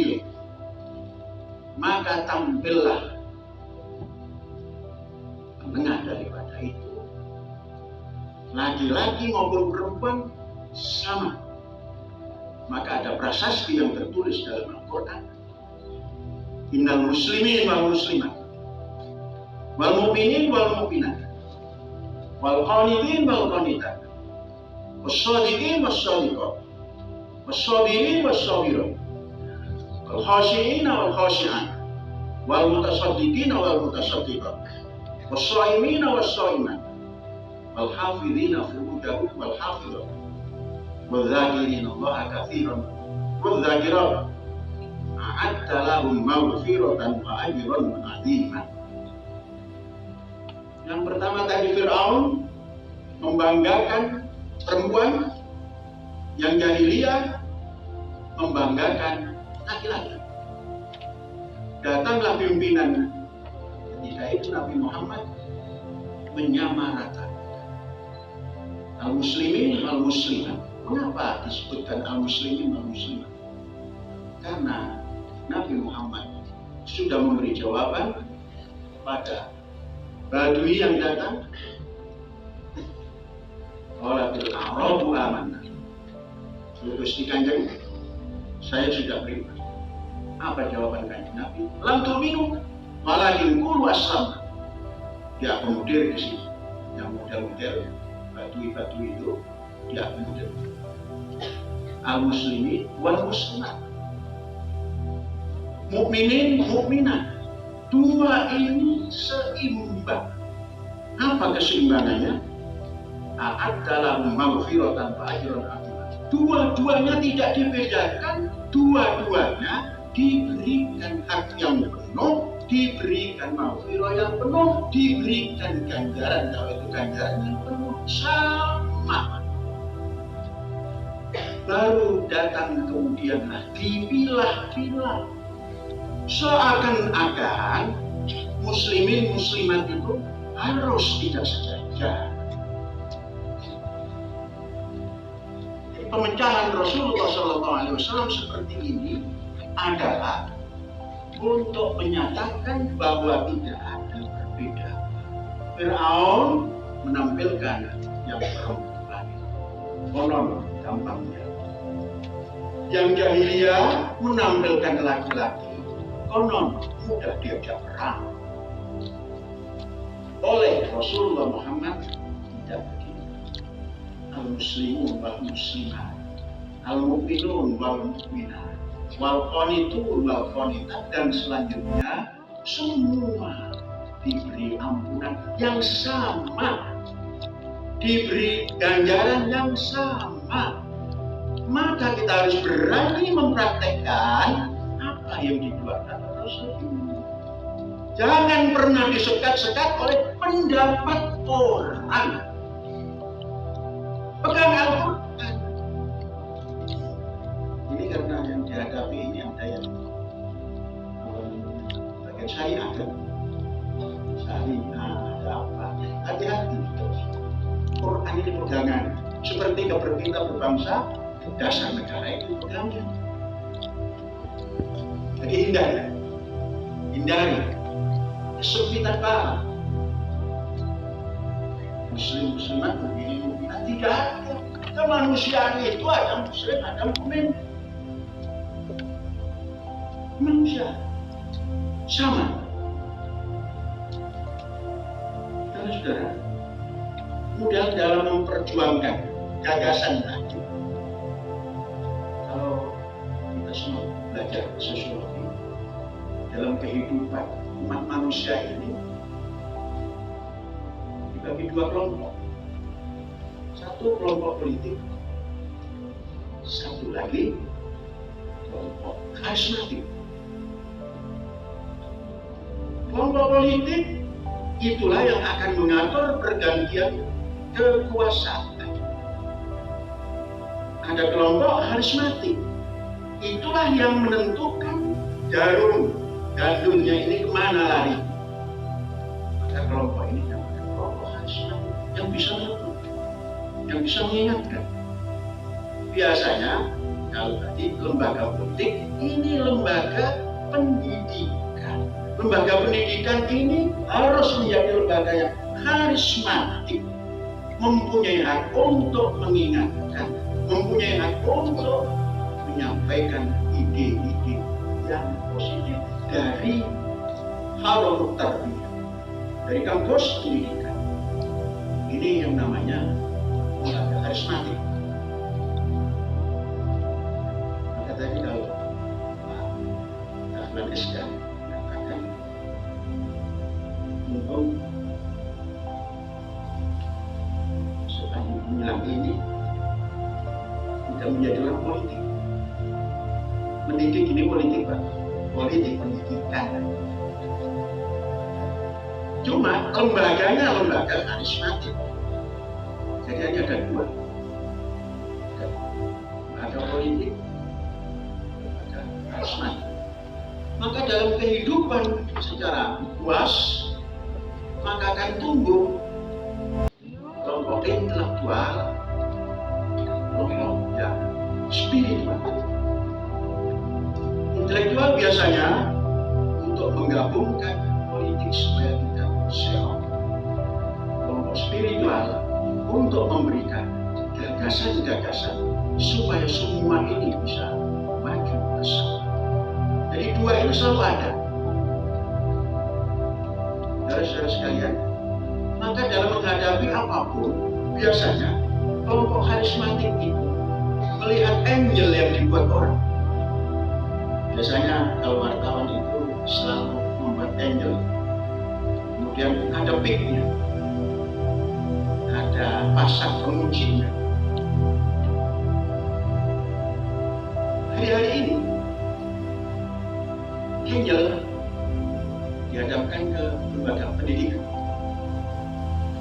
dipilih, maka tampillah tengah daripada itu. Laki-laki maupun perempuan sama. Maka ada prasasti yang tertulis dalam Al-Quran. Innal muslimin wal muslimat, wal mu'minin wal mu'minat, wal qanitin wal qanitat, was shadiqin was shadiqat, was sabirin was sabirat, wal khashi'in wal khashi'at, wal mutasaddiqin wal mutasaddiqat, was shaimin was shaimat, wal hafidhina furujahum wal hafidhat, wal dzakirina Allaha katsiran wal dzakirat, a'adda lahum maghfiratan wa ajran 'aziman. Yang pertama tadi Fir'aun membanggakan perempuan, yang jahiliyah membanggakan laki-laki. Datanglah pimpinan ketika itu Nabi Muhammad menyamaratakan al-muslimin al-muslimat. Mengapa disebutkan al-muslimin al-muslimat? Karena Nabi Muhammad sudah memberi jawaban pada Badui yang datang. Qalatil a'rabu amanna. Gusti Kanjeng, saya sudah beriman. Apa jawaban Kanjeng Nabi? Lam tu'minu walakin qulu aslamna. Diakomodir di sini. Yang model-model Badui-Badui itu diakomodir. Al-muslimin wal muslimat, mukminin, mukminat, dua ini seimbang. Apa keseimbangannya? A'adda lahum maghfiratan wa ajran 'aziman. Dua-duanya tidak dibedakan, dua-duanya diberikan hak yang penuh, diberikan maghfirah yang penuh, diberikan ganjaran, kalau itu ganjaran yang penuh, sama. Baru datang kemudianlah dipilah-pilah. Seakan-akan muslimin muslimat itu harus tidak sejajar. Pemecahan Rasulullah SAW seperti ini adalah untuk menyatakan bahwa tidak ada perbedaan. Fir'aun menampilkan yang perempuan, konon gampangnya. Yang jahiliyah menampilkan laki-laki, konon mudah diajak perang. Oleh Rasulullah Muhammad tidak begitu. Al-muslimun wal muslimat, al-mu'minun wal mu'minat, wal qanitun wal qanitat, dan selanjutnya semua diberi ampunan yang sama, diberi ganjaran yang sama. Maka kita harus berani mempraktekkan apa yang dikeluarkan Rasulullah. Jangan pernah disekat-sekat oleh pendapat orang. Pegang Al-Quran. Ini karena yang dihadapi ini ada yang bagian syariah kan? Syariah ada apa? Hati-hati. Quran ini pegangan. Seperti kita berbangsa, dasar negara itu pegangan. Jadi hindari kesempitan barat. Muslim muslimat, mukminin mukminat, tidak ada. Kemanusiaan itu ada muslim, ada mukmin. Manusia sama. Saudara, mudah dalam memperjuangkan gagasan tadi. Kalau kita semua belajar sosiologi dalam kehidupan umat manusia ini dibagi dua kelompok. Satu kelompok politik, satu lagi kelompok karismatik. Kelompok politik itulah yang akan mengatur pergantian kekuasaan. Ada kelompok karismatik, itulah yang menentukan jarum gandumnya ini kemana lari. Maka kelompok ini namanya kelompok karismatik yang bisa menentukan, yang bisa mengingatkan. Biasanya Kalau tadi lembaga politik, ini lembaga pendidikan. Lembaga pendidikan ini harus menjadi lembaga yang karismatik, mempunyai hak untuk mengingatkan, mempunyai hak untuk menyampaikan ide-ide yang positif dari Harold Tarbiyah, dari kampus pendidikan. Ini yang namanya lembaga karismatik. Maka tadi kalau Pak Ahmad Rizka mengatakan untuk supaya menjelang ini tidak menjadi orang politik. Mendidik ini politik, Pak. Politik pendidikan. Cuma lembaganya lembaga karismatik. Jadi hanya ada dua. Lembaga politik, lembaga karismatik. Maka dalam kehidupan secara luas, maka akan tumbuh kelompok intelektual, kelompok yang spiritual. Intelektual biasanya untuk menggabungkan politik supaya tidak serong. Kelompok spiritual untuk memberikan gagasan-gagasan supaya semua ini bisa maju bersama. Jadi dua itu selalu ada. Saudara-saudara sekalian, maka dalam menghadapi apapun, biasanya kelompok karismatik itu melihat angel yang dibuat orang. Biasanya kalau wartawan itu selalu membuat angel, kemudian ada peak-nya, ada pasang penguncinya. Hari-hari ini angel dihadapkan ke lembaga pendidikan.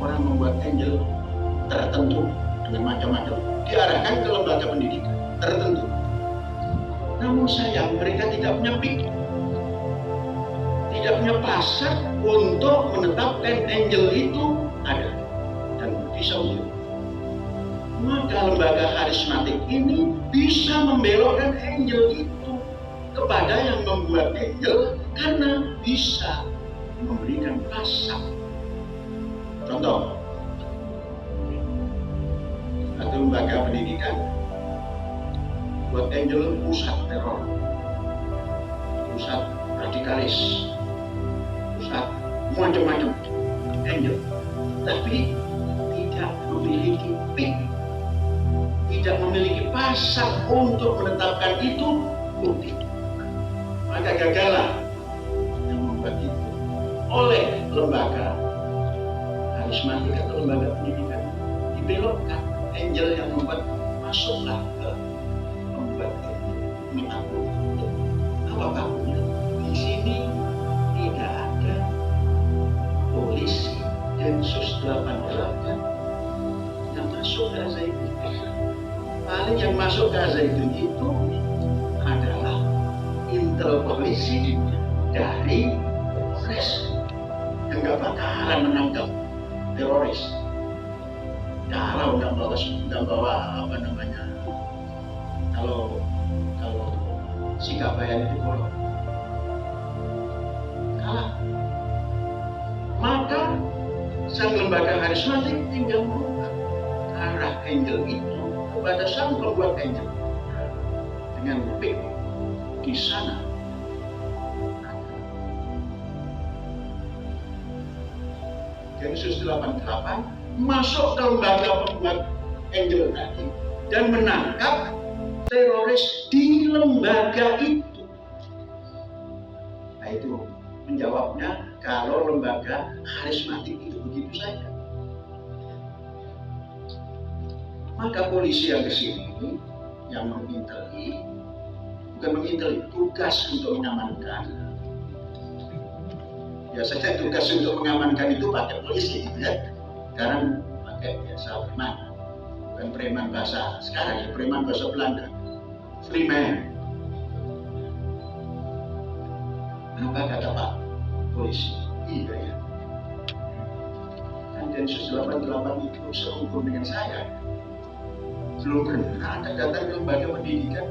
Orang membuat angel tertentu dengan macam-macam, diarahkan ke lembaga pendidikan tertentu. Namun sayang, mereka tidak punya peak, tidak punya pasar untuk menetapkan angel itu ada dan bisa wujud. Maka lembaga karismatik ini bisa membelokkan angel itu kepada yang membuat angel karena bisa memberikan pasar. Contoh, satu lembaga pendidikan buat angel pusat teror, pusat radikalis, pusat macam-macam angel, tapi tidak memiliki peak, tidak memiliki pasar untuk menetapkan itu bukti. Maka gagallah yang membuat itu oleh lembaga karismatik atau lembaga pendidikan, dibelokkan angel yang membuat masuklah ke membuat mengaku apa takutnya di sini tidak ada polisi Densus 88 yang masuk ke Al-Zaitun. Paling yang masuk ke Al-Zaitun itu adalah intel polisi dari Polres yang gak bakalan menangkap teroris kalau nggak bawa apa namanya, kalau sikap bayan itu bolong kalah. Maka sang lembaga karismatik tinggal merubah arah angel itu kepada sang pembuat angel dengan peak di sana. Densus 88 masuk ke lembaga pembuat angel tadi dan menangkap teroris di lembaga itu. Nah itu menjawabnya kalau lembaga karismatik itu begitu saja. Maka polisi yang kesini yang menginteli, bukan menginteli, tugas untuk mengamankan. Biasanya tugas untuk mengamankan itu pakai polisi, ya. Sekarang pakai biasa preman, bukan preman bahasa sekarang, ya preman bahasa Belanda, freeman. Apa kata Pak polisi? Iya ya. Kan Densus 88 itu sehukum dengan saya. belum pernah Anda datang ke lembaga pendidikan,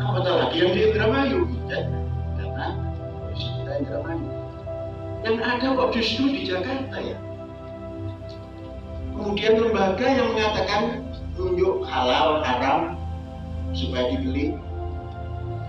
apatah lagi yang di Indramayu, ya? Karena kita Indramayu. Yang ada kok justru di Jakarta ya. Kemudian lembaga yang mengatakan tunjuk halal haram supaya dibeli.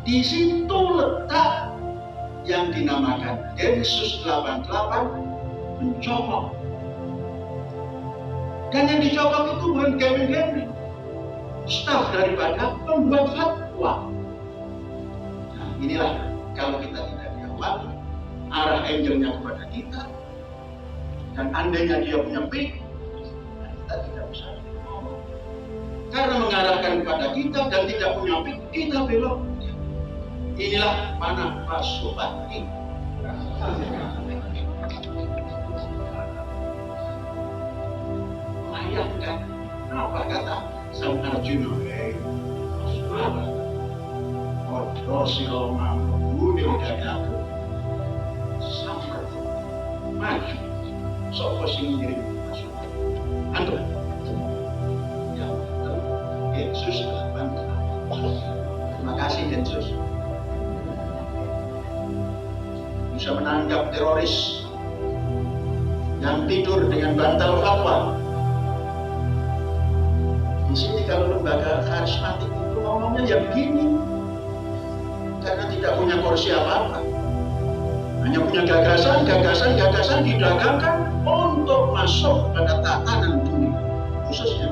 Di situ letak yang dinamakan Densus 88 mencopot. Dan yang dicopot itu bukan gambling-gambling, staf daripada pembuat fatwa. Nah, inilah kalau kita tidak diawal, arah angelnya kepada kita, dan andainya dia punya pik, kita tidak bisa ngomong. Karena mengarahkan kepada kita dan tidak punya pik, kita belok. Inilah mana Pak Sobat ini. Bayangkan apa kata Sang Arjuna? Odo mampu dadaku sampai maju. Sopo sing ngirim pasukan? Antum. Ya, Densus 88. Terima kasih Densus. Bisa menangkap teroris yang tidur dengan bantal fatwa. Di sini kalau lembaga karismatik itu ngomongnya ya begini, karena tidak punya kursi apa-apa, hanya punya gagasan didagangkan untuk masuk pada tatanan dunia, khususnya